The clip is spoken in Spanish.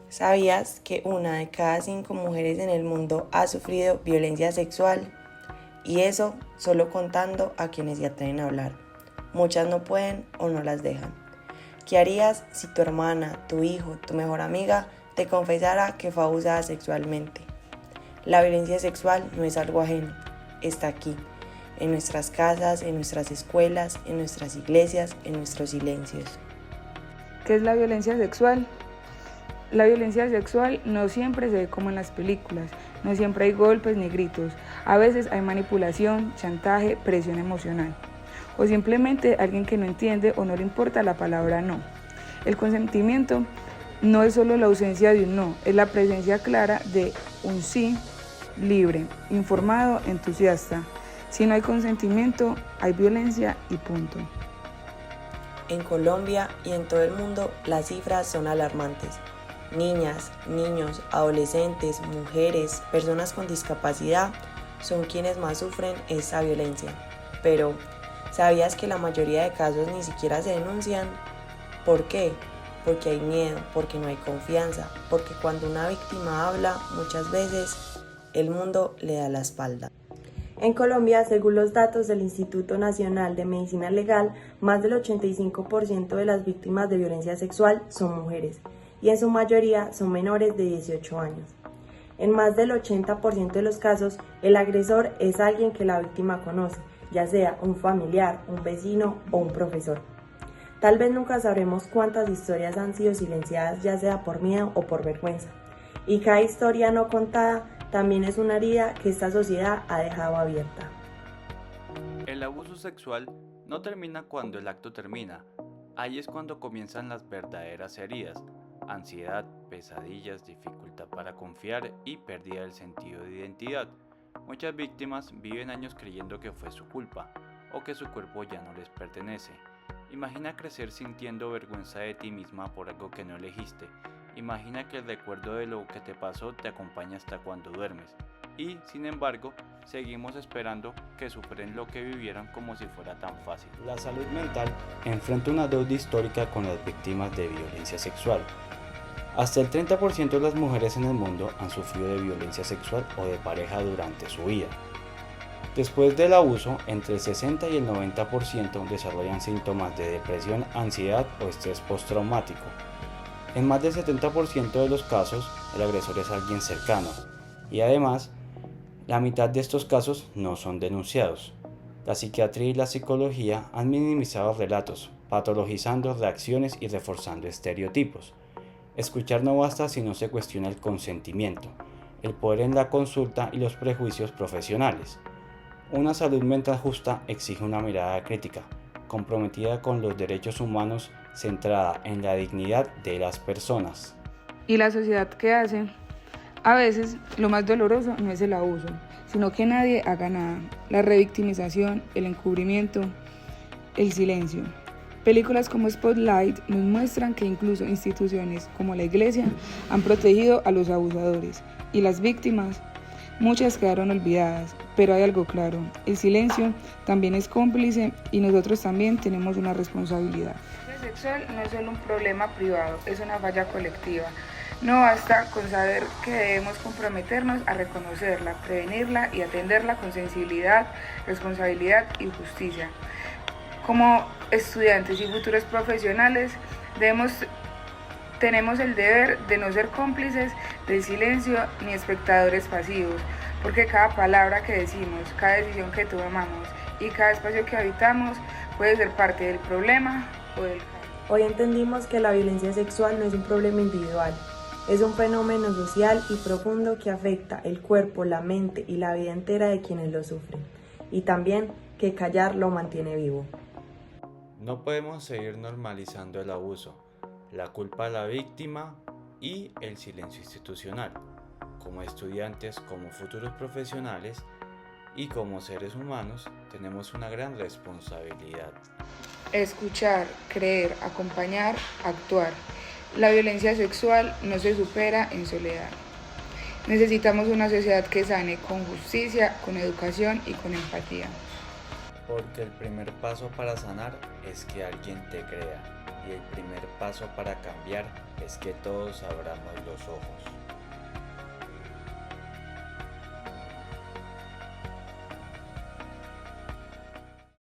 ¿Sabías que una de cada 5 mujeres en el mundo ha sufrido violencia sexual? Y eso solo contando a quienes se atreven a hablar. Muchas no pueden o no las dejan. ¿Qué harías si tu hermana, tu hijo, tu mejor amiga te confesara que fue abusada sexualmente? La violencia sexual no es algo ajeno, está aquí, en nuestras casas, en nuestras escuelas, en nuestras iglesias, en nuestros silencios. ¿Qué es la violencia sexual? La violencia sexual no siempre se ve como en las películas, no siempre hay golpes ni gritos, a veces hay manipulación, chantaje, presión emocional, o simplemente alguien que no entiende o no le importa la palabra no. El consentimiento no es solo la ausencia de un no, es la presencia clara de un sí libre, informado, entusiasta. Si no hay consentimiento, hay violencia y punto. En Colombia y en todo el mundo las cifras son alarmantes. Niñas, niños, adolescentes, mujeres, personas con discapacidad son quienes más sufren esta violencia. Pero, ¿sabías que la mayoría de casos ni siquiera se denuncian? ¿Por qué? Porque hay miedo, porque no hay confianza, porque cuando una víctima habla, muchas veces el mundo le da la espalda. En Colombia, según los datos del Instituto Nacional de Medicina Legal, más del 85% de las víctimas de violencia sexual son mujeres, y en su mayoría son menores de 18 años. En más del 80% de los casos, el agresor es alguien que la víctima conoce, ya sea un familiar, un vecino o un profesor. Tal vez nunca sabremos cuántas historias han sido silenciadas, ya sea por miedo o por vergüenza. Y cada historia no contada también es una herida que esta sociedad ha dejado abierta. El abuso sexual no termina cuando el acto termina. Ahí es cuando comienzan las verdaderas heridas: ansiedad, pesadillas, dificultad para confiar y pérdida del sentido de identidad. Muchas víctimas viven años creyendo que fue su culpa o que su cuerpo ya no les pertenece. Imagina crecer sintiendo vergüenza de ti misma por algo que no elegiste. Imagina que el recuerdo de lo que te pasó te acompaña hasta cuando duermes. Y, sin embargo, seguimos esperando que superen lo que vivieron como si fuera tan fácil. La salud mental enfrenta una deuda histórica con las víctimas de violencia sexual. Hasta el 30% de las mujeres en el mundo han sufrido de violencia sexual o de pareja durante su vida. Después del abuso, entre el 60 y el 90% desarrollan síntomas de depresión, ansiedad o estrés postraumático. En más del 70% de los casos, el agresor es alguien cercano, y además, la mitad de estos casos no son denunciados. La psiquiatría y la psicología han minimizado relatos, patologizando reacciones y reforzando estereotipos. Escuchar no basta si no se cuestiona el consentimiento, el poder en la consulta y los prejuicios profesionales. Una salud mental justa exige una mirada crítica, comprometida con los derechos humanos, centrada en la dignidad de las personas. ¿Y la sociedad qué hace? A veces lo más doloroso no es el abuso, sino que nadie haga nada. La revictimización, el encubrimiento, el silencio. Películas como Spotlight nos muestran que incluso instituciones como la iglesia han protegido a los abusadores y las víctimas. Muchas quedaron olvidadas, pero hay algo claro: el silencio también es cómplice y nosotros también tenemos una responsabilidad. La violencia sexual no es solo un problema privado, es una falla colectiva. No basta con saber que debemos comprometernos a reconocerla, prevenirla y atenderla con sensibilidad, responsabilidad y justicia. Como estudiantes y futuros profesionales tenemos el deber de no ser cómplices del silencio ni espectadores pasivos, porque cada palabra que decimos, cada decisión que tomamos y cada espacio que habitamos puede ser parte del problema o del cambio. Hoy entendimos que la violencia sexual no es un problema individual, es un fenómeno social y profundo que afecta el cuerpo, la mente y la vida entera de quienes lo sufren, y también que callar lo mantiene vivo. No podemos seguir normalizando el abuso, la culpa a la víctima y el silencio institucional. Como estudiantes, como futuros profesionales y como seres humanos, tenemos una gran responsabilidad. Escuchar, creer, acompañar, actuar. La violencia sexual no se supera en soledad. Necesitamos una sociedad que sane con justicia, con educación y con empatía. Porque el primer paso para sanar es que alguien te crea, y el primer paso para cambiar es que todos abramos los ojos.